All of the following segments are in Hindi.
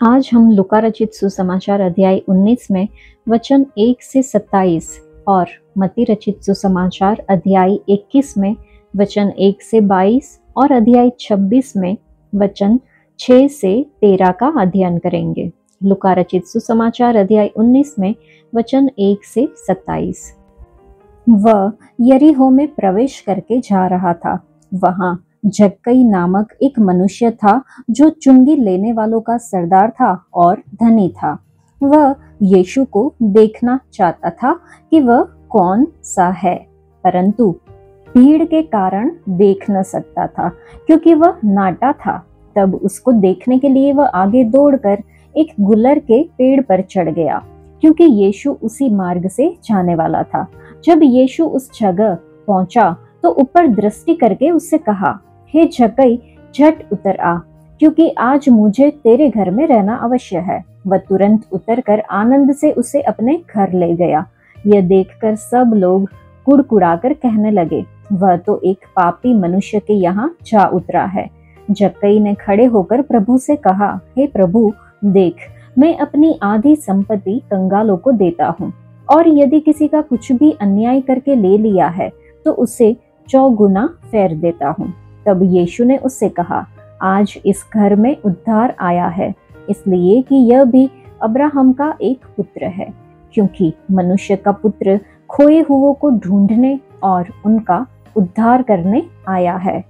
आज हम लूका रचित सुसमाचार अध्याय 19 में वचन 1 से 27 और मत्ती रचित सुसमाचार अध्याय 21 में वचन 1 से 22 और अध्याय 26 में वचन 6 से 13 का अध्ययन करेंगे। लूका रचित सुसमाचार अध्याय 19 में वचन 1 से 27। वह यरीहो में प्रवेश करके जा रहा था। वहां जक्कई नामक एक मनुष्य था जो चुंगी लेने वालों का सरदार था और धनी था। वह यीशु को देखना चाहता था कि वह कौन सा है, परंतु भीड़ के कारण देख न सकता था क्योंकि वह नाटा था। तब उसको देखने के लिए वह आगे दौड़कर एक गुलर के पेड़ पर चढ़ गया क्योंकि यीशु उसी मार्ग से जाने वाला था। जब यीशु उस जगह पहुंचा तो ऊपर दृष्टि करके उससे कहा, हे जक्कई, झट उतर आ, क्योंकि आज मुझे तेरे घर में रहना अवश्य है। वह तुरंत उतरकर आनंद से उसे अपने घर ले गया। यह देखकर सब लोग कुड़कुड़ाकर कहने लगे, वह तो एक पापी मनुष्य के यहाँ जा उतरा है। जक्कई ने खड़े होकर प्रभु से कहा, हे प्रभु, देख, मैं अपनी आधी संपत्ति कंगालों को देता हूँ, और यदि किसी का कुछ भी अन्याय करके ले लिया है तो उसे 4 गुना फेर देता हूँ। तब यीशु ने उससे कहा, आज इस घर में उद्धार आया है, इसलिए कि यह भी अब्राहम का एक पुत्र है, क्योंकि मनुष्य का पुत्र खोए हुओं को ढूंढने और उनका उद्धार करने आया है।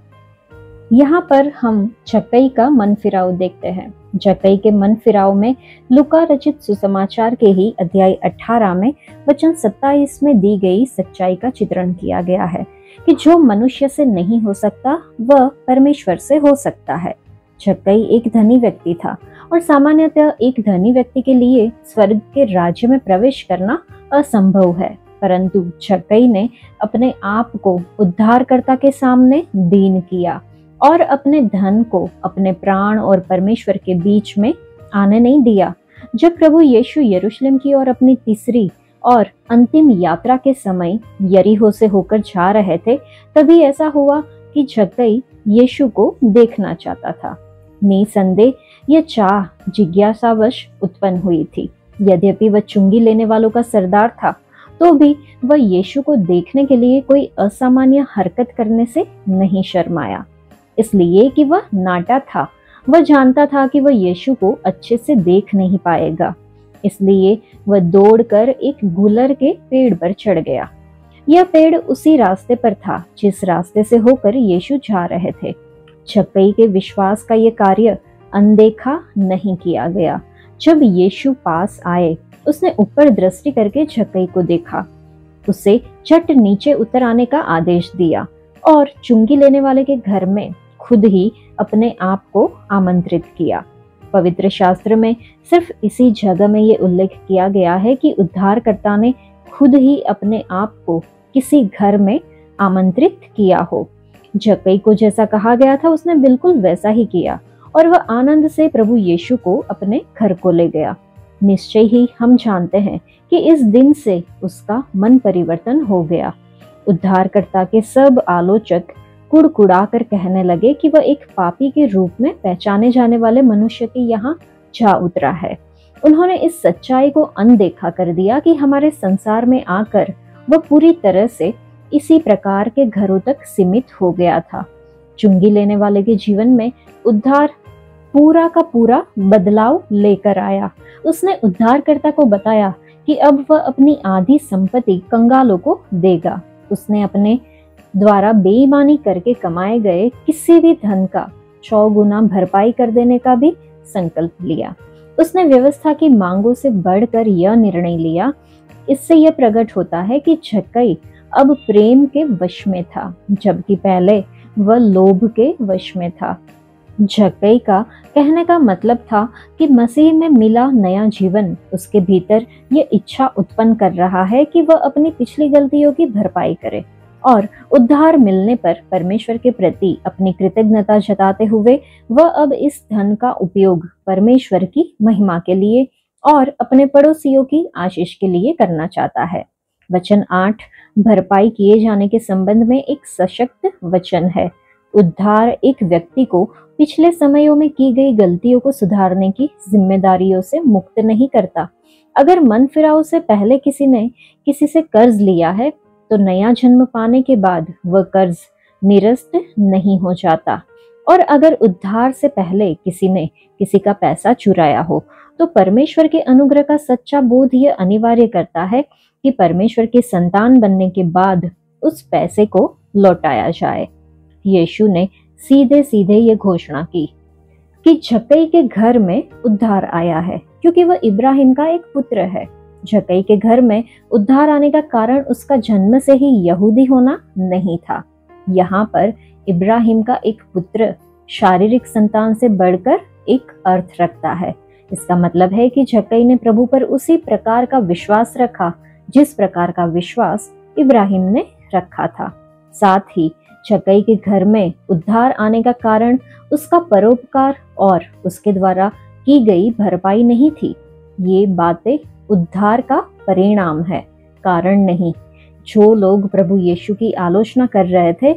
यहाँ पर हम जक्कई का मन फिराव देखते हैं। जक्कई के मन फिराव में लूका रचित सुसमाचार के ही अध्याय 18 में वचन 27 में दी गई सच्चाई का चित्रण किया गया है कि जो मनुष्य से नहीं हो सकता वह परमेश्वर से हो सकता है। जक्कई एक धनी व्यक्ति था और सामान्यतः एक धनी व्यक्ति के लिए स्वर्ग के राज्य में प्रवेश करना असंभव है, परंतु जक्कई ने अपने आप को उद्धारकर्ता के सामने दीन किया और अपने धन को अपने प्राण और परमेश्वर के बीच में आने नहीं दिया। जब प्रभु यीशु यरूशलेम की ओर अपनी तीसरी और अंतिम यात्रा के समय यरीहो से होकर जा रहे थे, तभी ऐसा हुआ कि जक्कई यीशु को देखना चाहता था। निसंदेह यह चाह जिज्ञासावश उत्पन्न हुई थी। यद्यपि वह चुंगी लेने वालों का सरदार था, तो भी वह यीशु को देखने के लिए कोई असामान्य हरकत करने से नहीं शर्माया, इसलिए कि वह नाटा था। वह जानता था कि वह यीशु को अच्छे से देख नहीं पाएगा, इसलिए वह दौड़कर एक गुलर के पेड़ पर चढ़ गया। यह पेड़ उसी रास्ते पर था जिस रास्ते से होकर यीशु जा रहे थे। जक्कई के विश्वास का यह कार्य अनदेखा नहीं किया गया। जब यीशु पास आए, उसने ऊपर दृष्टि करके जक्कई को देखा, उसे झट नीचे उतर आने का आदेश दिया और चुंगी लेने वाले के घर में खुद ही अपने आप को आमंत्रित किया। पवित्र शास्त्र में सिर्फ इसी जगह में ये उल्लेख किया गया है कि उद्धारकर्ता ने खुद ही अपने आप को किसी घर में आमंत्रित किया हो। जक्कई को जैसा कहा गया था उसने बिल्कुल वैसा ही किया और वह आनंद से प्रभु यीशु को अपने घर को ले गया। निश्चय ही हम जानते हैं कि इस दिन से उसका मन परिवर्तन हो गया। उद्धारकर्ता के सब आलोचक कुड़कुड़ा कर कहने लगे कि वह एक पापी के रूप में पहचाने जाने वाले मनुष्य के यहाँ जा उतरा है। उन्होंने इस सच्चाई को अनदेखा कर दिया कि हमारे संसार में आकर वह पूरी तरह से इसी प्रकार के घरों तक सीमित हो गया था। चुंगी लेने वाले के जीवन में उद्धार पूरा का पूरा बदलाव लेकर आया। उसने उद्धारकर्ता को बताया कि अब वह अपनी आधी संपत्ति कंगालों को देगा। उसने अपने द्वारा बेईमानी करके कमाए गए किसी भी धन का 100 गुना भरपाई कर देने का भी संकल्प लिया। उसने व्यवस्था की मांगों से बढ़कर यह निर्णय लिया। इससे यह प्रकट होता है कि जक्कई अब प्रेम के वश में था, जबकि पहले वह लोभ के वश में था। जक्कई का कहने का मतलब था कि मसीह में मिला नया जीवन उसके भीतर यह इच्छा उत्पन्न कर रहा है कि वह अपनी पिछली गलतियों की भरपाई करे और उद्धार मिलने पर परमेश्वर के प्रति अपनी कृतज्ञता जताते हुए वह अब इस धन का उपयोग परमेश्वर की महिमा के लिए और अपने पड़ोसियों की आशीष के लिए करना चाहता है। वचन 8 भरपाई किए जाने के संबंध में एक सशक्त वचन है। उद्धार एक व्यक्ति को पिछले समयों में की गई गलतियों को सुधारने की जिम्मेदारियों से मुक्त नहीं करता। अगर मन फिराव से पहले किसी ने किसी से कर्ज लिया है तो नया जन्म पाने के बाद वह कर्ज निरस्त नहीं हो जाता। और अगर उद्धार से पहले किसी ने किसी का पैसा चुराया हो तो परमेश्वर के अनुग्रह का सच्चा बोध यह अनिवार्य करता है कि परमेश्वर की संतान बनने के बाद उस पैसे को लौटाया जाए। यीशु ने सीधे सीधे ये घोषणा की कि झक्कई के घर में उद्धार आया है क्योंकि वह इब्राहिम का एक पुत्र है। झक्कई के घर में उद्धार आने का कारण उसका जन्म से ही यहूदी होना नहीं था। यहाँ पर इब्राहिम का एक पुत्र शारीरिक संतान से बढ़कर एक अर्थ रखता है। इसका मतलब है कि झक्कई ने प्रभु पर उसी प्रकार का विश्वास रखा जिस प्रकार का विश्वास इब्राहिम ने रखा था। साथ ही झक्कई के घर में उद्धार आने का कारण उसका परोपकार और उसके द्वारा की गई भरपाई नहीं थी। ये बातें उद्धार का परिणाम है, कारण नहीं। जो लोग प्रभु यीशु की आलोचना कर रहे थे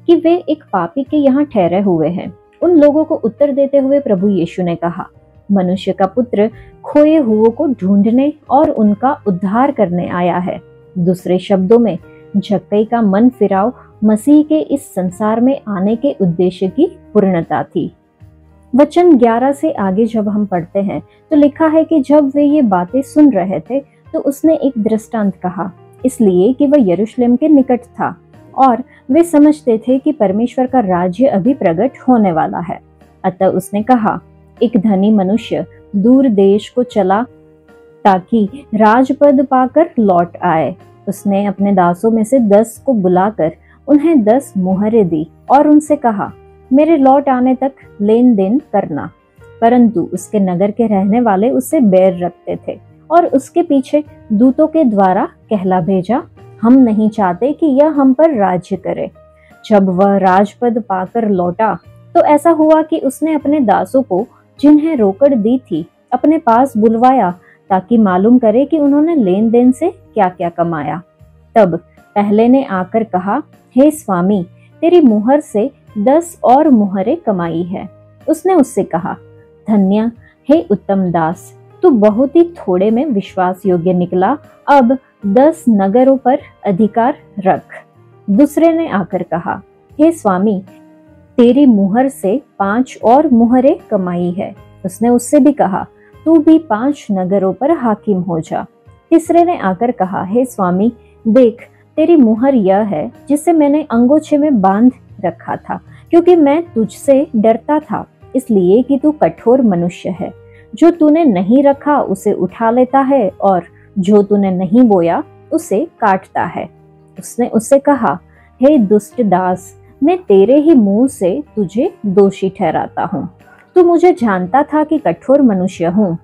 कि वे एक पापी के यहाँ ठहरे हुए हैं, उन लोगों को उत्तर देते हुए प्रभु यीशु ने कहा, मनुष्य का पुत्र खोए हुओं को ढूंढने और उनका उद्धार करने आया है। दूसरे शब्दों में झक्कई का मन फिराव मसीह के इस संसार में आने के उद्देश्य की पूर्णता थी। वचन 11 से आगे जब हम पढ़ते हैं तो लिखा है कि जब वे ये बातें सुन रहे थे तो उसने एक दृष्टांत कहा, इसलिए कि वह यरूशलेम के निकट था और वे समझते थे कि परमेश्वर का राज्य अभी प्रकट होने वाला है। अतः उसने कहा, एक धनी मनुष्य दूर देश को चला ताकि राजपद पाकर लौट आए। उसने अपने दासों में से 10 को बुलाकर उन्हें 10 मुहरें दी और उनसे कहा, मेरे लौट आने तक लेन देन करना। परंतु उसके नगर के रहने वाले उससे बैर रखते थे और उसके पीछे दूतों के द्वारा कहला भेजा, हम नहीं चाहते कि यह हम पर राज्य करे। जब वह राजपद पाकर लौटा तो ऐसा हुआ कि उसने अपने दासों को जिन्हें रोकड़ दी थी अपने पास बुलवाया ताकि मालूम करे कि उन्होंने लेन देन से क्या क्या कमाया। तब पहले ने आकर कहा, हे स्वामी, तेरी मुहर से 10 और मुहरें कमाई है। उसने उससे कहा, धन्य हे उत्तम दास, तू बहुत ही थोड़े में विश्वास योग्य निकला, अब 10 नगरों पर अधिकार रख। दूसरे ने आकर कहा, हे स्वामी, तेरी मुहर से 5 और मुहरें कमाई है। उसने उससे भी कहा, तू भी 5 नगरों पर हाकिम हो जा। तीसरे ने आकर कहा, हे स्वामी, देख, तेरी मुहर यह है जिसे मैंने अंगोछे में बांध रखा था, क्योंकि मैं तुझसे डरता था, इसलिए कि तू कठोर मनुष्य है। जो तूने नहीं रखा उसे उठा लेता है और जो तूने नहीं बोया उसे काटता है। उसने उससे कहा, हे दुष्ट दास, मैं तेरे ही मुंह से तुझे दोषी ठहराता हूँ। तू मुझे जानता था कि कठोर मनुष्य हूँ।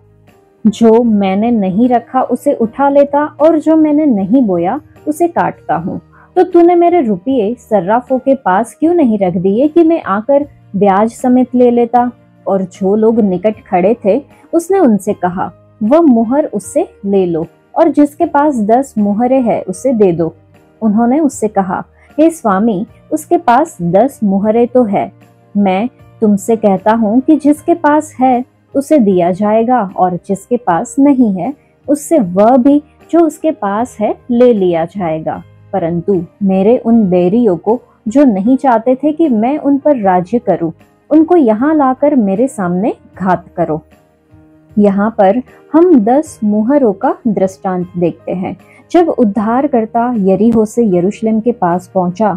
जो मैंने नहीं रखा उसे उठा लेता और जो मैंने नहीं बोया उसे काटता हूँ। तो तूने मेरे रुपये सर्राफों के पास क्यों नहीं रख दिए कि मैं आकर ब्याज समेत ले लेता? और जो लोग निकट खड़े थे उसने उनसे कहा, वह मुहर उससे ले लो और जिसके पास 10 मुहरें है उसे दे दो। उन्होंने उससे कहा, हे स्वामी, उसके पास 10 मुहरें तो है। मैं तुमसे कहता हूँ कि जिसके पास है उसे दिया जाएगा और जिसके पास नहीं है उससे वह भी जो उसके पास है ले लिया जाएगा। परंतु मेरे उन बैरियों को जो नहीं चाहते थे कि मैं उन पर राज्य करूं, उनको यहाँ लाकर मेरे सामने घात करो। यहाँ पर हम 10 मुहरों का दृष्टांत देखते हैं। जब उद्धारकर्ता यरीहो से यरूशलेम के पास पहुंचा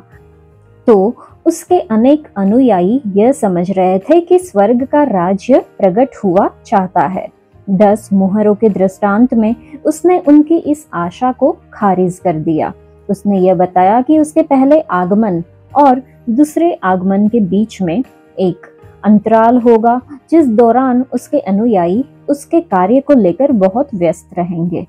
तो उसके अनेक अनुयायी यह समझ रहे थे कि स्वर्ग का राज्य प्रकट हुआ चाहता है। 10 मुहरों के दृष्टांत में उसने उनकी इस आशा को खारिज कर दिया। उसने यह बताया कि उसके पहले आगमन और दूसरे आगमन के बीच में एक अंतराल होगा जिस दौरान उसके अनुयायी उसके कार्य को लेकर बहुत व्यस्त रहेंगे।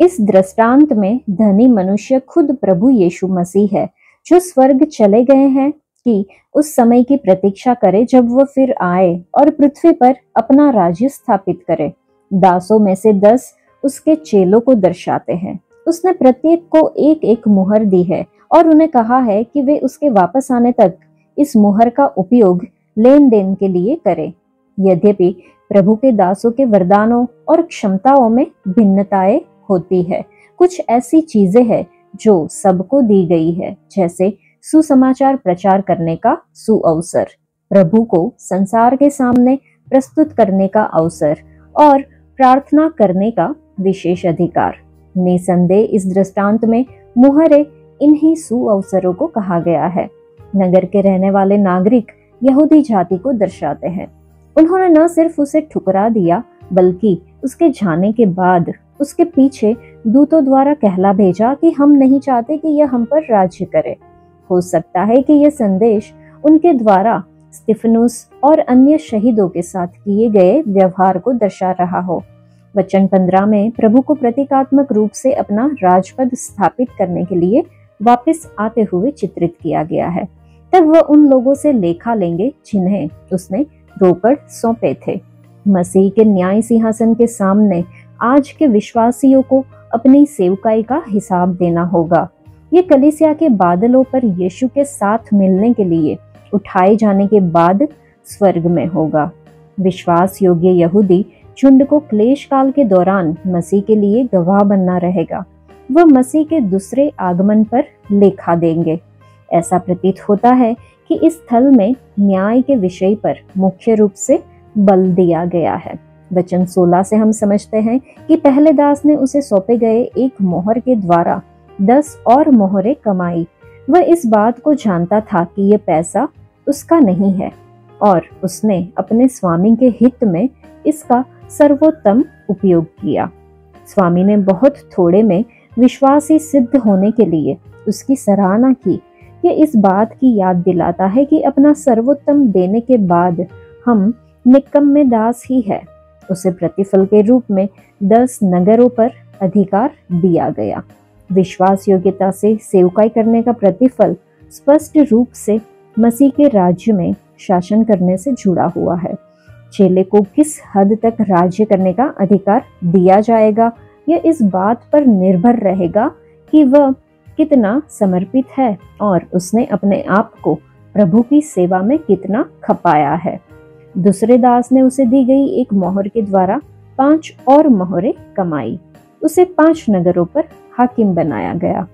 इस दृष्टांत में धनी मनुष्य खुद प्रभु यीशु मसीह है जो स्वर्ग चले गए हैं कि उस समय की प्रतीक्षा करे जब वह फिर आए और पृथ्वी पर अपना राज्य स्थापित करे। दासों में से 10 उसके चेलों को दर्शाते हैं। उसने प्रत्येक को एक एक मुहर दी है और उन्हें कहा है कि वे उसके वापस आने तक इस मुहर का उपयोग लेन देन के लिए करे। यद्यपि प्रभु के दासों के वरदानों और क्षमताओं में भिन्नताएं होती है। कुछ ऐसी चीजें हैं जो सबको दी गई है, जैसे सुसमाचार प्रचार करने का सुअवसर, प्रभु को संसार के सामने प्रस्तुत करने का अवसर और प्रार्थना करने का विशेष अधिकार। निसंदेह इस दृष्टांत में मुहरे इन्हीं सुअवसरों को कहा गया है। नगर के रहने वाले नागरिक यहूदी जाति को दर्शाते हैं। उन्होंने न सिर्फ उसे ठुकरा दिया, बल्कि उसके जाने के बाद उसके पीछे दूतों द्वारा कहला भेजा कि हम नहीं चाहते कि यह हम पर राज्य करे। हो सकता है कि यह संदेश उनके द्वारा स्तिफनुस और अन्य शहीदों के साथ किए गए व्यवहार को दर्शा रहा हो। वचन 15 में प्रभु को प्रतीकात्मक रूप से अपना राजपद स्थापित करने के लिए वापस आते हुए चित्रित किया गया है। तब वह उन लोगों से लेखा लेंगे जिन्हें उसने रोकड़ सौंपे थे। मसीह के न्याय सिंहासन के सामने आज के विश्वासियों को अपनी सेवकाई का हिसाब देना होगा। ये कलीसिया के बादलों पर यीशु के साथ मिलने के लिए उठाए जाने के बाद स्वर्ग में होगा। विश्वास योग्य यहूदी झुंड को क्लेश काल के दौरान मसीह के लिए गवाह बनना रहेगा। वह मसीह के दूसरे आगमन पर लेखा देंगे। ऐसा प्रतीत होता है कि इस स्थल में न्याय के विषय पर मुख्य रूप से बल दिया गया है। वचन 16 से हम समझते हैं कि पहले दास ने उसे सौंपे गए एक मोहर के द्वारा 10 और मोहरें कमाई। वह इस बात को जानता था कि यह पैसा उसका नहीं है और उसने अपने स्वामी के हित में इसका सर्वोत्तम उपयोग किया। स्वामी ने बहुत थोड़े में विश्वासी सिद्ध होने के लिए उसकी सराहना की। यह इस बात की याद दिलाता है कि अपना सर्वोत्तम देने के बाद हम निकम्मे दास ही है। उसे प्रतिफल के रूप में 10 नगरों पर अधिकार दिया गया। विश्वास योग्यता से सेवकाई करने का प्रतिफल स्पष्ट रूप से मसीह के राज्य में शासन करने से जुड़ा हुआ है। चेले को किस हद तक राज्य करने का अधिकार दिया जाएगा, यह इस बात पर निर्भर रहेगा कि वह कितना समर्पित है और उसने अपने आप को प्रभु की सेवा में कितना खपाया है। दूसरे दास ने उसे दी गई एक मोहर के द्वारा 5 और मोहरें कमाई। उसे 5 नगरों पर हाकिम बनाया गया।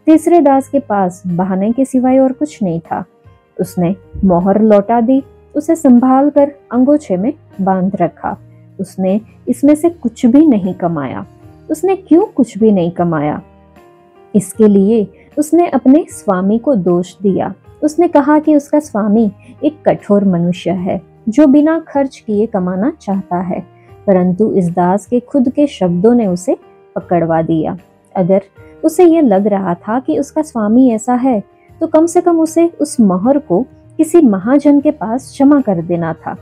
तीसरे दास के पास बहाने के सिवाय और कुछ नहीं था। उसने मोहर लौटा दी, उसे संभाल कर अंगोछे में बांध रखा। उसने इसमें से कुछ भी नहीं कमाया। उसने क्यों कुछ भी नहीं कमाया? इसके लिए उसने अपने स्वामी को दोष दिया। उसने कहा कि उसका स्वामी एक कठोर मनुष्य है जो बिना खर्च किए कमाना चाहता है, परंतु इस दास के खुद के शब्दों ने उसे पकड़वा दिया। अगर उसे यह लग रहा था कि उसका स्वामी ऐसा है, तो कम से कम उसे उस मोहर को किसी महाजन के पास जमा कर देना था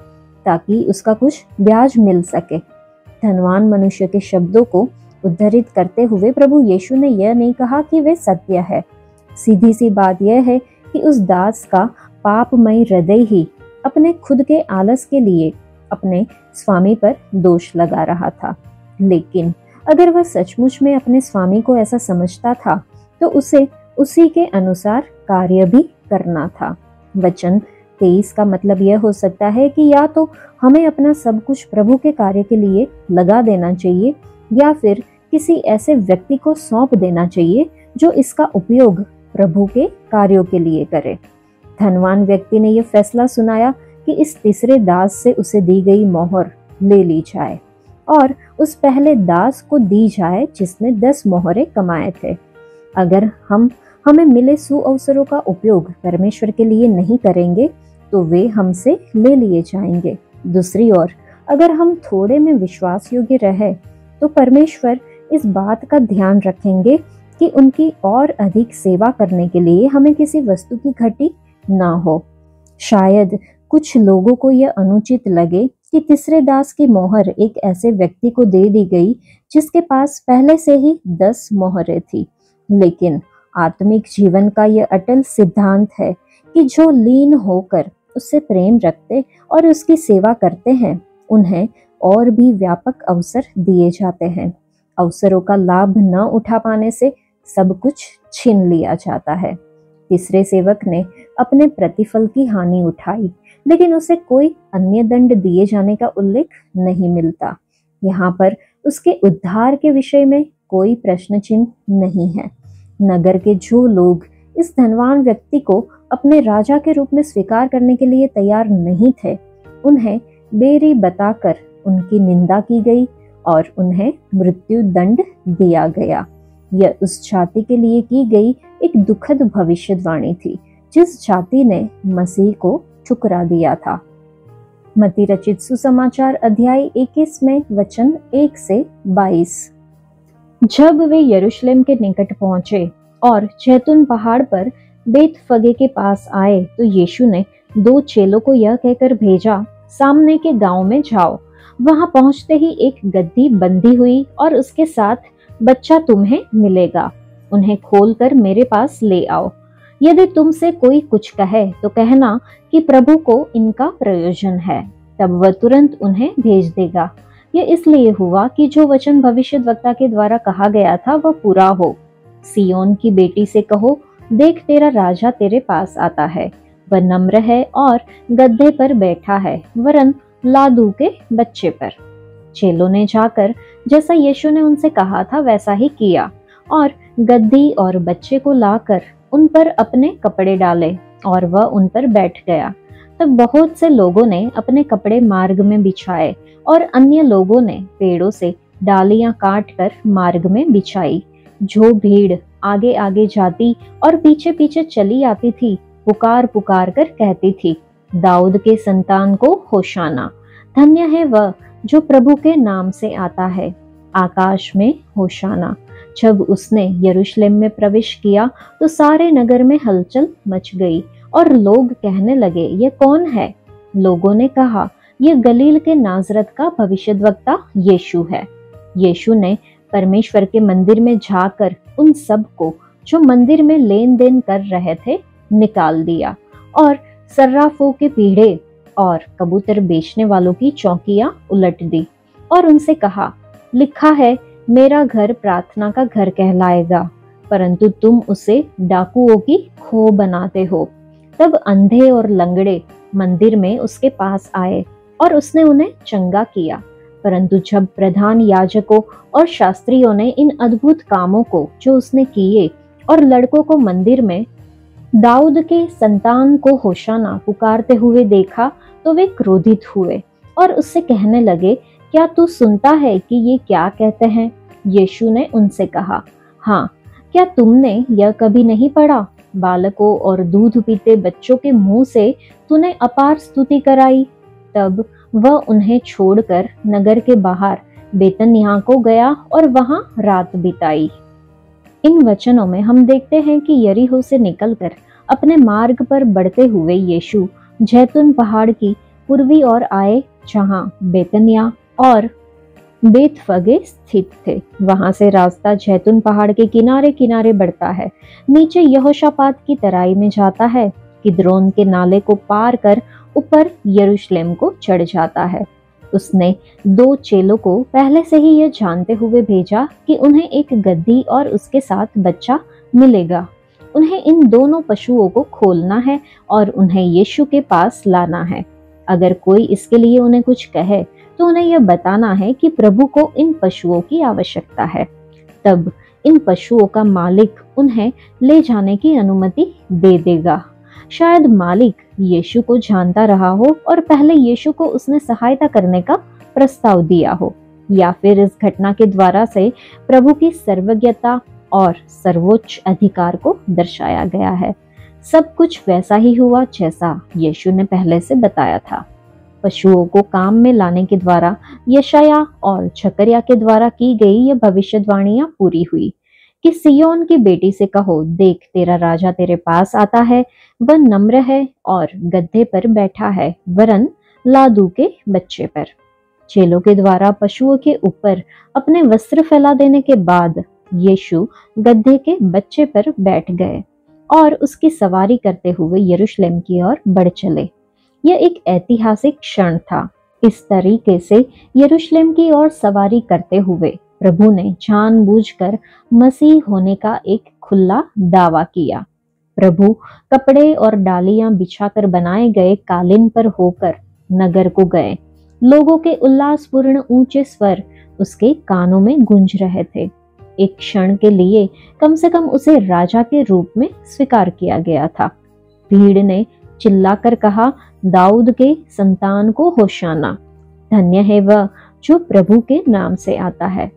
ताकि उसका कुछ ब्याज मिल सके। धनवान मनुष्य के शब्दों को उद्धृत करते हुए प्रभु यीशु ने यह नहीं कहा कि वे सत्य है। सीधी सी बात यह है कि उस दास का पापमय हृदय ही अपने खुद के आलस के लिए अपने स्वामी पर दोष लगा रहा था। लेकिन अगर वह सचमुच में अपने स्वामी को ऐसा समझता था, तो उसे उसी के अनुसार कार्य भी करना था। वचन 23 का मतलब यह हो सकता है कि या तो हमें अपना सब कुछ प्रभु के कार्य के लिए लगा देना चाहिए, या फिर किसी ऐसे व्यक्ति को सौंप देना चाहिए जो इसका उपयोग प्रभु के कार्यों के लिए करे। धनवान व्यक्ति ने यह फैसला सुनाया कि इस तीसरे दास से उसे दी गई मोहर ले ली जाए और उस पहले दास को दी जाए जिसने 10 मोहरें कमाए थे। अगर हमें मिले सुअवसरों का उपयोग परमेश्वर के लिए नहीं करेंगे, तो वे हमसे ले लिए जाएंगे। दूसरी ओर अगर हम थोड़े में विश्वास योग्य रहे, तो परमेश्वर इस बात का ध्यान रखेंगे कि उनकी और अधिक सेवा करने के लिए हमें किसी वस्तु की घटी ना हो। शायद कुछ लोगों को यह अनुचित लगे कि तीसरे दास की मोहर एक ऐसे व्यक्ति को दे दी गई जिसके पास पहले से ही 10 मोहरें थी। लेकिन आत्मिक जीवन का यह अटल सिद्धांत है कि जो लीन होकर उससे प्रेम रखते और उसकी सेवा करते हैं, उन्हें और भी व्यापक अवसर दिए जाते हैं। अवसरों का लाभ न उठा पाने से सब कुछ छीन लिया जाता है। तीसरे सेवक ने अपने प्रतिफल की हानि उठाई, लेकिन उसे कोई अन्य दंड दिए जाने का उल्लेख नहीं मिलता। यहाँ पर उसके उद्धार के विषय में कोई प्रश्न चिन्ह नहीं है। नगर के जो लोग इस धनवान व्यक्ति को अपने राजा के रूप में स्वीकार करने के लिए तैयार नहीं थे, उन्हें बेरी बताकर उनकी निंदा की गई और उन्हें मृत्यु दंड दिया गया। यह उस जाति के लिए की गई एक दुखद भविष्यवाणी थी जिस जाति ने मसीह को ठुकरा दिया था। मत्ती रचित सुसमाचार अध्याय 21 में वचन 1 से 22। जब वे यरूशलेम के निकट पहुंचे और जैतून पहाड़ पर बेतफगे के पास आए तो यीशु ने 2 चेलों को यह कहकर भेजा, सामने के गांव में जाओ। वहां पहुंचते ही एक गद्दी बंधी हुई और उसके साथ बच्चा तुम्हें मिलेगा। उन्हें खोलकर मेरे पास ले आओ। यदि तुमसे कोई कुछ कहे तो कहना कि प्रभु को इनका प्रयोजन है, तब वह तुरंत उन्हें भेज देगा। यह इसलिए हुआ कि जो वचन भविष्यद्वक्ता के द्वारा कहा गया था वह पूरा हो। सियोन की बेटी से कहो, देख तेरा राजा तेरे पास आता है। वह नम्र है और गद्दे पर बैठा है, वरन लादू के बच्चे पर। चेलों ने जाकर जैसा यीशु ने उनसे कहा था वैसा ही किया और गद्दी और बच्चे को लाकर उन पर अपने कपड़े डाले और वह उन पर बैठ गया। तब बहुत से लोगों ने अपने कपड़े मार्ग में बिछाए और अन्य लोगों ने पेड़ों से डालियां काट कर मार्ग में बिछाई। जो भीड़ आगे आगे जाती और पीछे पीछे चली आती थी, पुकार पुकार कर कहती थी, दाऊद के संतान को होशाना। धन्य है वह जो प्रभु के नाम से आता है, आकाश में होशाना। जब उसने यरूशलेम में प्रवेश किया तो सारे नगर में हलचल मच गई और लोग कहने लगे, यह कौन है? लोगों ने कहा, यह गलील के नाजरत का भविष्यद्वक्ता यीशु है। यीशु ने परमेश्वर के मंदिर में जाकर उन सब को जो मंदिर में लेन देन कर रहे थे निकाल दिया और सर्राफों के पीढ़े और कबूतर बेचने वालों की चौकियां उलट दी और उनसे कहा, लिखा है, मेरा घर प्रार्थना का घर कहलाएगा, परंतु तुम उसे डाकुओं की खो बनाते हो। तब अंधे और लंगड़े मंदिर में उसके पास आए और उसने उन्हें चंगा किया। परंतु जब प्रधान याजकों और शास्त्रियों ने इन अद्भुत कामों को जो उसने किए और लड़कों को मंदिर में दाऊद के संतान को होशाना पुकारते हुए देखा तो वे क्रोधित हुए और उससे कहने लगे, क्या तू सुनता है कि ये क्या कहते हैं? यीशु ने उनसे कहा, हाँ, क्या तुमने यह कभी नहीं पढ़ा? बालकों और दूध पीते बच्चों के मुंह से तूने अपार स्तुति कराई। तब वह उन्हें छोड़कर नगर के बाहर बेतनिय्याह को गया और वहां रात बिताई। इन वचनों में हम देखते हैं कि यरीहो से निकलकर अपने मार्ग पर बढ़ते हुए यीशु जैतून पहाड़ की पूर्वी ओर आए, जहां बेतनिय्याह और बेतफगे स्थित थे। वहां से रास्ता जैतून पहाड़ के किनारे किनारे बढ़ता है, नीचे यहोशापात की तराई में जाता है, किद्रोन के नाले को पार कर ऊपर यरूशलेम को चढ़ जाता है। उसने 2 चेलों को पहले से ही यह जानते हुए भेजा कि उन्हें एक गद्दी और उसके साथ बच्चा मिलेगा। उन्हें इन दोनों पशुओं को खोलना है और उन्हें यीशु के पास लाना है। अगर कोई इसके लिए उन्हें कुछ कहे तो उन्हें यह बताना है कि प्रभु को इन पशुओं की आवश्यकता है। तब इन पशुओं का मालिक उन्हें ले जाने की अनुमति दे देगा। शायद मालिक यीशु को जानता रहा हो और पहले यीशु को उसने सहायता करने का प्रस्ताव दिया हो, या फिर इस घटना के द्वारा से प्रभु की सर्वज्ञता और सर्वोच्च अधिकार को दर्शाया गया है। सब कुछ वैसा ही हुआ जैसा यीशु ने पहले से बताया था। पशुओं को काम में लाने के द्वारा यशाया और जकरिया के द्वारा की गई ये भविष्यवाणियां पूरी हुई कि सियोन की बेटी से कहो, देख तेरा राजा तेरे पास आता है, वह नम्र है और गद्दे पर बैठा है, वरन लादू के बच्चे पर। चेलों के द्वारा पशुओं के ऊपर अपने वस्त्र फैला देने के बाद यीशु गद्दे के बच्चे पर बैठ गए और उसकी सवारी करते हुए यरूशलेम की ओर बढ़ चले। यह एक ऐतिहासिक क्षण था। इस तरीके से यरूशलेम की ओर सवारी करते हुए प्रभु ने जानबूझकर मसीह होने का एक खुला दावा किया। प्रभु कपड़े और डालियां बिछाकर बनाए गए कालीन पर होकर नगर को गए। लोगों के उल्लासपूर्ण ऊंचे स्वर उसके कानों में गूंज रहे थे। एक क्षण के लिए कम से कम उसे राजा के रूप में स्वीकार किया गया था। भीड़ ने चिल्लाकर कहा, दाऊद के संतान को होशाना, धन्य है वह जो प्रभु के नाम से आता है।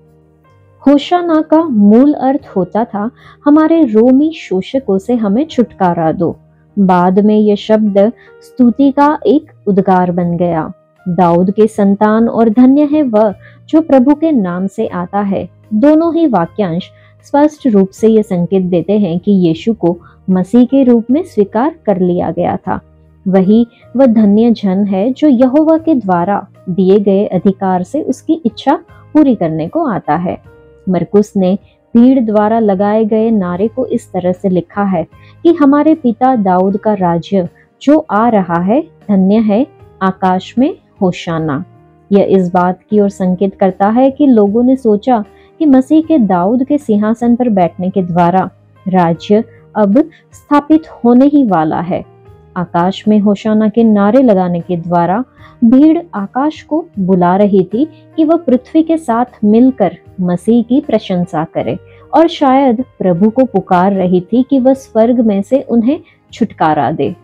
होशाना का मूल अर्थ होता था, हमारे रोमी शोषकों से हमें छुटकारा दो। बाद में यह शब्द स्तुति का एक उद्गार बन गया। दाऊद के संतान और धन्य है वह जो प्रभु के नाम से आता है, दोनों ही वाक्यांश स्पष्ट रूप से ये संकेत देते हैं कि यीशु को मसीह के रूप में स्वीकार कर लिया गया था। वही वह धन्य जन है जो यहोवा के द्वारा दिए गए अधिकार से उसकी इच्छा पूरी करने को आता है। मरकुस ने भीड़ द्वारा लगाए गए नारे को इस तरह से लिखा है कि हमारे पिता दाऊद का राज्य जो आ रहा है, धन्य है, आकाश में होशाना। यह इस बात की ओर संकेत करता है कि लोगों ने सोचा कि मसीह के दाऊद के सिंहासन पर बैठने के द्वारा राज्य अब स्थापित होने ही वाला है। आकाश में होशाना के नारे लगाने के द्वारा भीड़ आकाश को बुला रही थी कि वह पृथ्वी के साथ मिलकर मसीह की प्रशंसा करे, और शायद प्रभु को पुकार रही थी कि वह स्वर्ग में से उन्हें छुटकारा दे।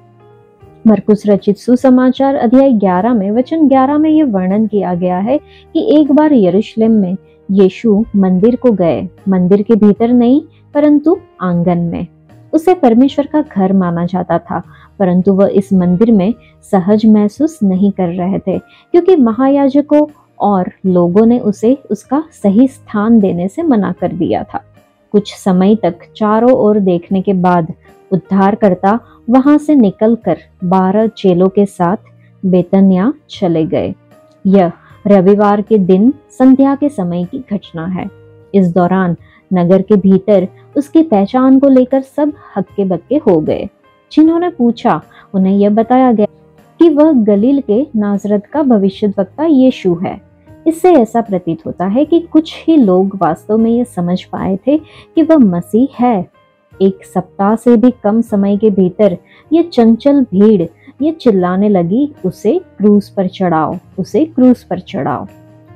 मरकुस रचित सुसमाचार अध्याय 11 में वचन 11 में यह वर्णन किया गया है कि एक बार यरूशलेम में यीशु मंदिर को गए, मंदिर के भीतर नहीं परंतु आंगन में। उसे परमेश्वर का घर माना जाता था, परंतु वह इस मंदिर में सहज महसूस नहीं कर रहे थे, क्योंकि महायाजकों और लोगों ने उसे उसका सही स्थान देने से मना कर दिया था। कुछ समय तक चारों ओर देखने के बाद उद्धारकर्ता वहां से निकलकर 12 चेलों के साथ बेतनिया चले गए। यह रविवार के दिन संध्या के समय की घटना है। इस दौरान नगर के भीतर उसकी पहचान को लेकर सब हक्के बक्के हो गए। जिन्होंने पूछा, उन्हें यह बताया गया कि वह गलील के नाजरत का भविष्यद्वक्ता यीशु है। इससे ऐसा प्रतीत होता है कि कुछ ही लोग वास्तव में यह समझ पाए थे कि वह मसीह है। एक सप्ताह से भी कम समय के भीतर ये चंचल भीड़ ये चिल्लाने लगी, उसे क्रूस पर चढ़ाओ, उसे क्रूस पर चढ़ाओ।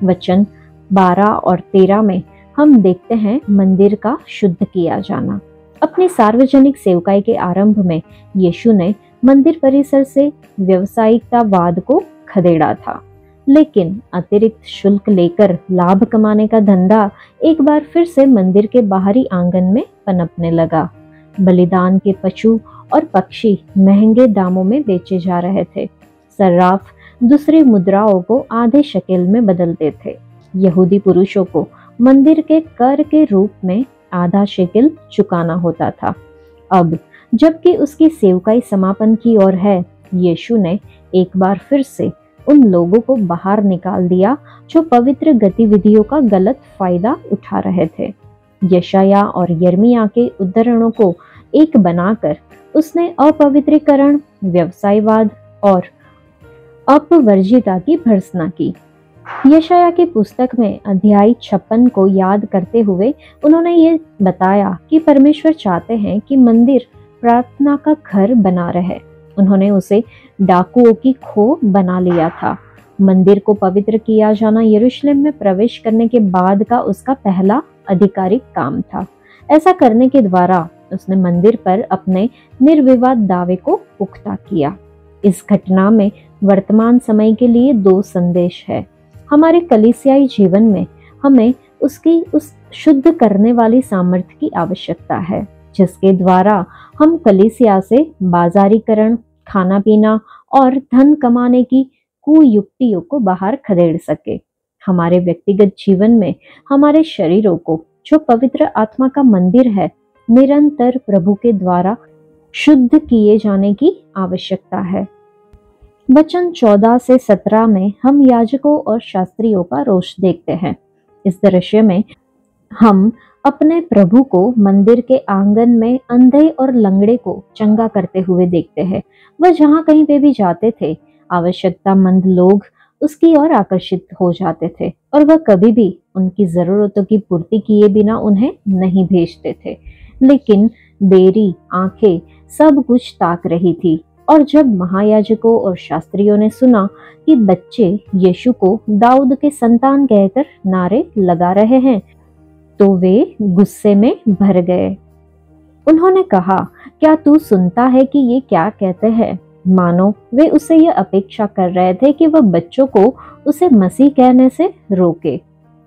वचन 12 और 13 में हम देखते हैं मंदिर का शुद्ध किया जाना। अपनी सार्वजनिक सेवकाई के आरंभ में यीशु ने मंदिर परिसर से व्यावसायिकतावाद को खदेड़ा था, लेकिन अतिरिक्त शुल्क लेकर लाभ कमाने का धंधा एक बार फिर से मंदिर के बाहरी आंगन में पनपने लगा। बलिदान के पशु और पक्षी महंगे दामों में बेचे जा रहे थे। सर्राफ दूसरी मुद्राओं को आधे शकेल में बदलते थे। यहूदी पुरुषों को मंदिर के कर के रूप में आधा शेकेल चुकाना होता था। अब जबकि उसकी सेवकाई समापन की ओर है, यीशु ने एक बार फिर से उन लोगों को बाहर निकाल दिया जो पवित्र गतिविधियों का गलत फायदा उठा रहे थे। यशाया और यर्मिया के उद्धरणों को एक बनाकर उसने अपवित्रीकरण, व्यवसायवाद और अपवर्जिता की भर्त्सना की। यशाया की पुस्तक में अध्याय 56 को याद करते हुए उन्होंने ये बताया कि परमेश्वर चाहते हैं कि मंदिर प्रार्थना का घर बना रहे। उन्होंने उसे डाकुओं की खो बना लिया था। मंदिर को पवित्र किया जाना यरूशलेम में प्रवेश करने के बाद का उसका पहला आधिकारिक काम था। ऐसा करने के द्वारा उसने मंदिर पर अपने निर्विवाद दावे को पुख्ता किया। इस घटना में वर्तमान समय के लिए 2 संदेश है। हमारे कलीसियाई जीवन में हमें उसकी उस शुद्ध करने वाली सामर्थ्य की आवश्यकता है, जिसके द्वारा हम कलीसिया से बाजारीकरण, खाना पीना और धन कमाने की कुयुक्तियों को बाहर खदेड़ सके। हमारे व्यक्तिगत जीवन में हमारे शरीरों को, जो पवित्र आत्मा का मंदिर है, निरंतर प्रभु के द्वारा शुद्ध किए जाने की आवश्यकता है। वचन 14 से 17 में हम याजकों और शास्त्रियों का रोष देखते हैं। इस दृश्य में हम अपने प्रभु को मंदिर के आंगन में अंधे और लंगड़े को चंगा करते हुए देखते हैं। वह जहाँ कहीं पे भी जाते थे, आवश्यकतामंद लोग उसकी ओर आकर्षित हो जाते थे और वह कभी भी उनकी जरूरतों की पूर्ति किए बिना उन्हें नहीं भेजते थे। लेकिन बेरी आंखें सब कुछ ताक रही थी। और जब महायाजकों और शास्त्रियों ने सुना कि बच्चे यीशु को दाऊद के संतान कहकर नारे लगा रहे हैं, तो वे गुस्से में भर गए। उन्होंने कहा, क्या तू सुनता है कि ये क्या कहते हैं? मानो वे उससे यह अपेक्षा कर रहे थे कि वह बच्चों को उसे मसीह कहने से रोके।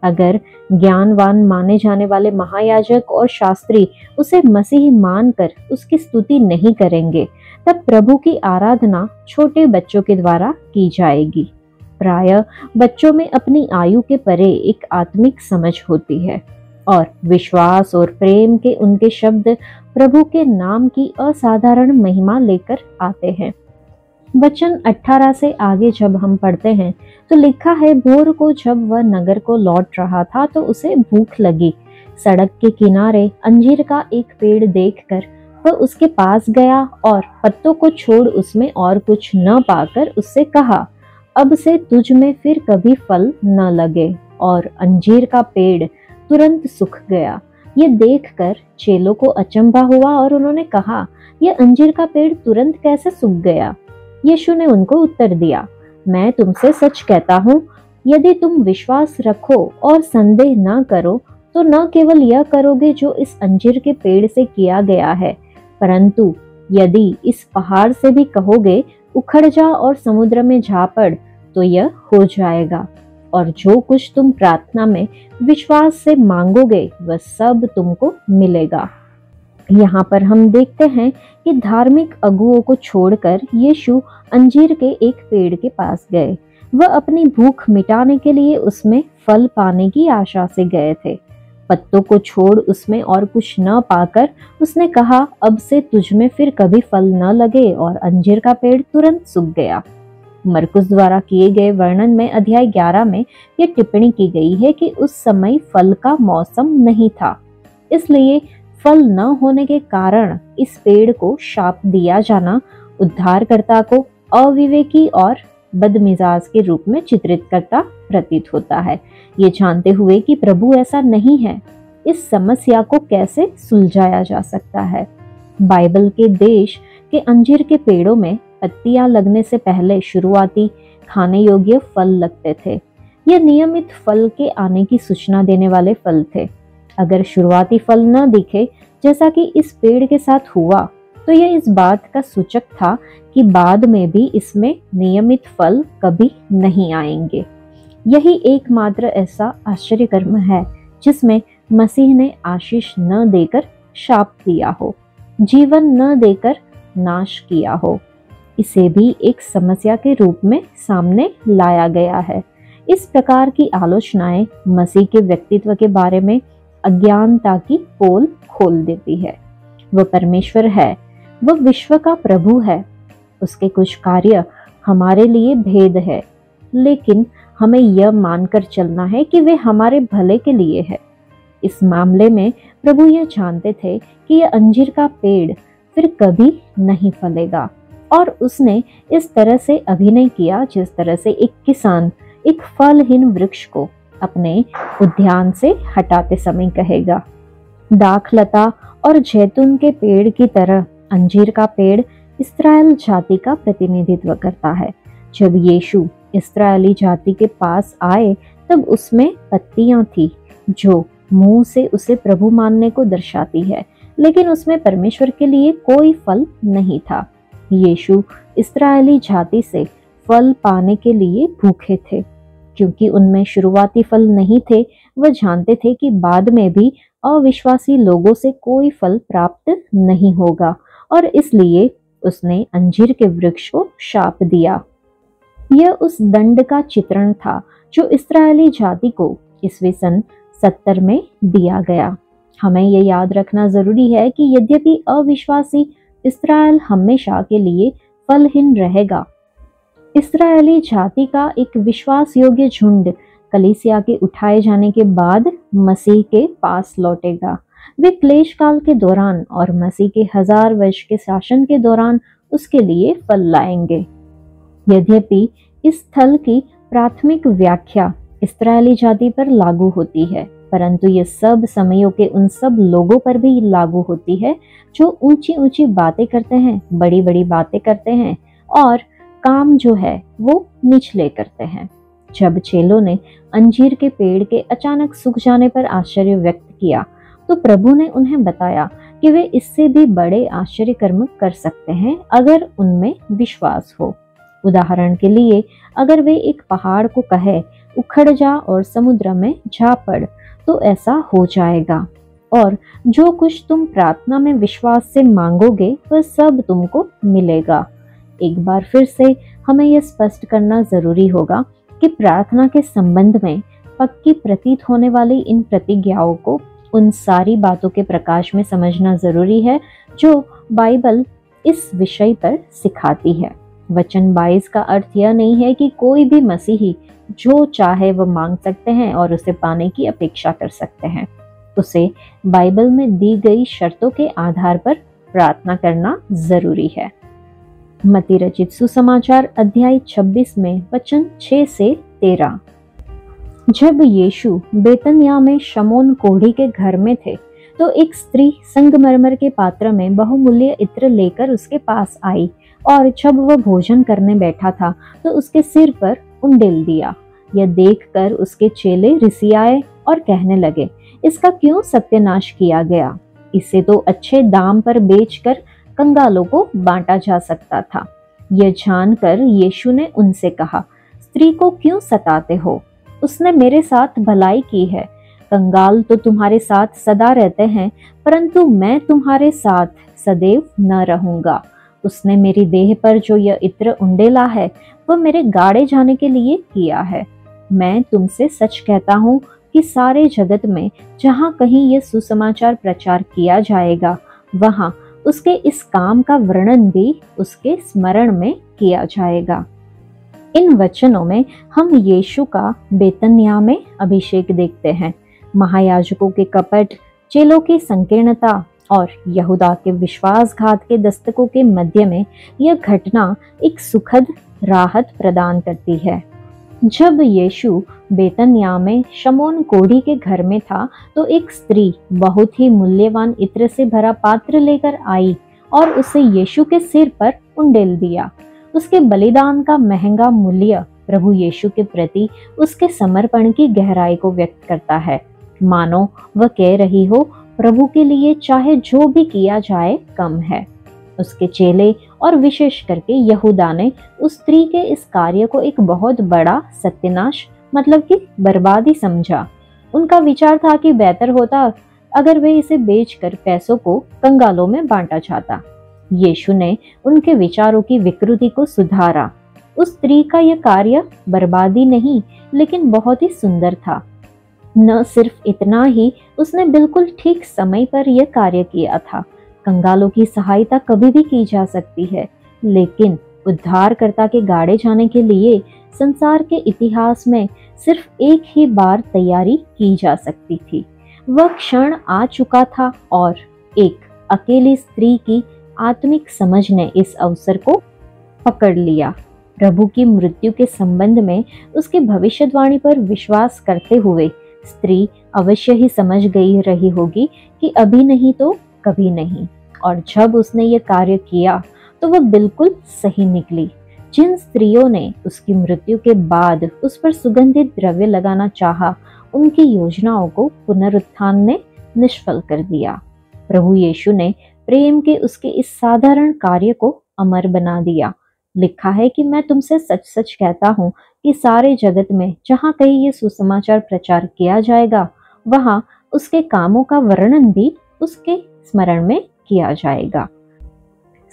अगर ज्ञानवान माने जाने वाले महायाजक और शास्त्री उसे मसीह मानकर उसकी स्तुति नहीं करेंगे, तब प्रभु की आराधना छोटे बच्चों के द्वारा की जाएगी। प्रायः बच्चों में अपनी आयु के परे एक आत्मिक समझ होती है और विश्वास और प्रेम के उनके शब्द प्रभु के नाम की असाधारण महिमा लेकर आते हैं। वचन 18 से आगे जब हम पढ़ते हैं तो लिखा है, भोर को जब वह नगर को लौट रहा था तो उसे भूख लगी। सड़क के किनारे अंजीर का एक पेड़ देखकर वह उसके पास गया और पत्तों को छोड़ उसमें और कुछ न पाकर उससे कहा, अब से तुझ में फिर कभी फल न लगे। और अंजीर का पेड़ तुरंत सूख गया। ये देखकर चेलों को अचंभा हुआ और उन्होंने कहा, यह अंजीर का पेड़ तुरंत कैसे सूख गया? यीशु ने उनको उत्तर दिया, मैं तुमसे सच कहता हूँ, यदि तुम विश्वास रखो और संदेह न करो तो न केवल यह करोगे जो इस अंजीर के पेड़ से किया गया है, परंतु यदि इस पहाड़ से भी कहोगे उखड़ जा और समुद्र में जा पड़, तो यह हो जाएगा। और जो कुछ तुम प्रार्थना में विश्वास से मांगोगे वह सब तुमको मिलेगा। यहाँ पर हम देखते हैं कि धार्मिक अगुओं को छोड़कर यीशु अंजीर के एक पेड़ के पास गए। वह अपनी भूख मिटाने के लिए उसमें फल पाने की आशा से गए थे। पत्तों को छोड़ उसमें और कुछ न पाकर उसने कहा, अब से तुझ में फिर कभी फल न लगे, और अंजीर का पेड़ तुरंत सूख गया। मरकुस द्वारा किए गए वर्णन में अध्याय 11 में यह टिप्पणी की गई है कि उस समय फल का मौसम नहीं था, इसलिए फल न होने के कारण इस पेड़ को शाप दिया जाना उद्धारकर्ता को अविवेकी और बदमिजाज के रूप में चित्रित करता प्रतीत होता है। ये जानते हुए कि प्रभु ऐसा नहीं है, इस समस्या को कैसे सुलझाया जा सकता है? बाइबल के देश के अंजीर के पेड़ों में पत्तियां लगने से पहले शुरुआती खाने योग्य फल लगते थे। ये नियमित फल के आने की सूचना देने वाले फल थे। अगर शुरुआती फल न दिखे, जैसा कि इस पेड़ के साथ हुआ, तो यह इस बात का सूचक था कि बाद में भी इसमें नियमित फल कभी नहीं आएंगे। यही एकमात्र ऐसा आश्चर्यकर्म है जिसमें मसीह ने आशीष न देकर शाप दिया हो, जीवन न देकर नाश किया हो। इसे भी एक समस्या के रूप में सामने लाया गया है। इस प्रकार की आलोचनाएं मसीह के व्यक्तित्व के बारे में अज्ञानता की पोल खोल देती है। वह परमेश्वर है, वह विश्व का प्रभु है। उसके कुछ कार्य हमारे लिए भेद है, लेकिन हमें यह मानकर चलना है कि वे हमारे भले के लिए है। इस मामले में प्रभु यह जानते थे कि यह अंजीर का पेड़ फिर कभी नहीं फलेगा, और उसने इस तरह से अभिनय किया जिस तरह से एक किसान एक फलहीन वृक्ष को अपने उद्यान से हटाते समय कहेगा। दाखलता और जैतून के पेड़ की तरह अंजीर का पेड़ इस्राएल जाति का प्रतिनिधित्व करता है। जब यीशु इस्राएली जाति के पास आए तब उसमें पत्तियां थी जो मुंह से उसे प्रभु मानने को दर्शाती है, लेकिन उसमें परमेश्वर के लिए कोई फल नहीं था। यीशु इस्राएली जाति से फल पाने के लिए भूखे थे, क्योंकि उनमें शुरुआती फल नहीं थे। वह जानते थे कि बाद में भी अविश्वासी लोगों से कोई फल प्राप्त नहीं होगा, और इसलिए उसने अंजीर के वृक्ष को शाप दिया। यह उस दंड का चित्रण था जो इस्राएली जाति को ईस्वी सन 70 में दिया गया। हमें यह याद रखना जरूरी है कि यद्यपि अविश्वासी इस्राएल हमेशा के लिए फलहीन रहेगा, इस्राएली जाति का एक विश्वास योग्य झुंड कलीसिया के उठाए जाने के बाद मसीह के पास लौटेगा। वे क्लेश काल के दौरान और मसीह के 1000 वर्ष के शासन के दौरान उसके लिए फल लाएंगे। यद्यपि इस स्थल की प्राथमिक व्याख्या इस्राएली जाति पर लागू होती है, परंतु ये सब समयों के उन सब लोगों पर भी लागू होती है जो ऊंची ऊंची बातें करते हैं, बड़ी बड़ी बातें करते हैं और काम जो है वो निचले करते हैं। जब चेलों ने अंजीर के पेड़ के अचानक सूख जाने पर आश्चर्य व्यक्त किया तो प्रभु ने उन्हें बताया कि वे इससे भी बड़े आश्चर्य कर्म कर सकते हैं अगर उनमें विश्वास हो। उदाहरण के लिए, अगर वे एक पहाड़ को कहे उखड़ जा और समुद्र में जा पड़, तो ऐसा हो जाएगा। और जो कुछ तुम प्रार्थना में विश्वास से मांगोगे वह सब तुमको मिलेगा। एक बार फिर से हमें यह स्पष्ट करना जरूरी होगा कि प्रार्थना के संबंध में पक्की प्रतीत होने वाली इन प्रतिज्ञाओं को उन सारी बातों के प्रकाश में समझना जरूरी है जो बाइबल इस विषय पर सिखाती है। वचन 22 का अर्थ यह नहीं है कि कोई भी मसीही जो चाहे वह मांग सकते हैं और उसे पाने की अपेक्षा कर सकते हैं। उसे बाइबल में दी गई शर्तों के आधार पर प्रार्थना करना जरूरी है। मत्ती रचित सुसमाचार अध्याय 26 में वचन 6 से 13। जब यीशु बेतनिया में शमौन कोढ़ी के घर में थे तो एक स्त्री संगमरमर के पात्र में बहुमूल्य इत्र लेकर उसके पास आई और जब वह भोजन करने बैठा था तो उसके सिर पर उंडेल दिया। यह देखकर उसके चेले रिसियाए और कहने लगे, इसका क्यों सत्यानाश किया गया? इसे तो अच्छे दाम पर बेचकर कंगालों को बांटा जा सकता था। यह जानकर यीशु ने उनसे कहा, स्त्री को क्यों सताते हो? उसने मेरे साथ भलाई की है। कंगाल तो तुम्हारे साथ सदा रहते हैं, परंतु मैं तुम्हारे साथ सदैव न रहूंगा। उसने मेरी देह पर जो यह इत्र उंडेला है वह मेरे गाड़े जाने के लिए किया है। मैं तुमसे सच कहता हूँ कि सारे जगत में जहाँ कहीं यह सुसमाचार प्रचार किया जाएगा वहाँ उसके इस काम का वर्णन भी उसके स्मरण में किया जाएगा। इन वचनों में हम यीशु का बेतनिया में अभिषेक देखते हैं। महायाजकों के कपट, चेलों की संकीर्णता और यहूदा के विश्वासघात के दस्तकों के मध्य में यह घटना एक सुखद राहत प्रदान करती है। जब यीशु बेतनिया में शमौन कोढ़ी के घर में था तो एक स्त्री बहुत ही मूल्यवान इत्र से भरा पात्र लेकर आई और उसे यीशु के सिर पर उंडेल दिया। उसके बलिदान का महंगा मूल्य प्रभु यीशु के प्रति उसके समर्पण की गहराई को व्यक्त करता है। मानो वह कह रही हो, प्रभु के लिए चाहे जो भी किया जाए कम है। उसके चेले और विशेष करके यहूदा ने उस स्त्री के इस कार्य को एक बहुत बड़ा सत्यानाश मतलब कि बर्बादी समझा। उनका विचार था कि बेहतर होता अगर वे इसे बेचकर पैसों को कंगालों में बांटा जाता। यीशु ने उनके विचारों की विकृति को सुधारा। उस स्त्री का यह कार्य बर्बादी नहीं लेकिन बहुत ही सुंदर था। न सिर्फ इतना ही, उसने बिल्कुल ठीक समय पर यह कार्य किया था। कंगालों की सहायता कभी भी की जा सकती है, लेकिन उद्धारकर्ता के गाड़े जाने के लिए संसार के इतिहास में सिर्फ एक ही बार तैयारी की जा सकती थी। वह क्षण आ चुका था और एक अकेली स्त्री की आत्मिक समझ ने इस अवसर को पकड़ लिया। प्रभु की मृत्यु के संबंध में उसकी भविष्यवाणी पर विश्वास करते हुए स्त्री अवश्य ही समझ गई रही होगी कि अभी नहीं तो कभी नहीं, और जब उसने ये कार्य किया तो वह बिल्कुल सही निकली। जिन स्त्रियों ने उसकी मृत्यु के बाद उस पर सुगंधित द्रव्य लगाना चाहा, उनकी योजनाओं को पुनरुत्थान ने निष्फल कर दिया। प्रभु यीशु ने प्रेम के उसके इस साधारण कार्य को अमर बना दिया। लिखा है कि मैं तुमसे सच सच कहता हूँ कि सारे जगत में जहाँ कहीं ये सुसमाचार प्रचार किया जाएगा वहाँ उसके कामों का वर्णन भी उसके स्मरण में किया जाएगा।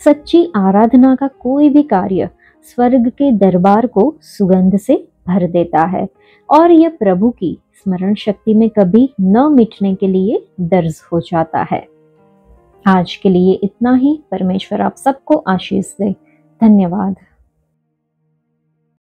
सच्ची आराधना का कोई भी कार्य स्वर्ग के दरबार को सुगंध से भर देता है और यह प्रभु की स्मरण शक्ति में कभी न मिटने के लिए दर्ज हो जाता है। आज के लिए इतना ही। परमेश्वर आप सबको आशीष दे। धन्यवाद।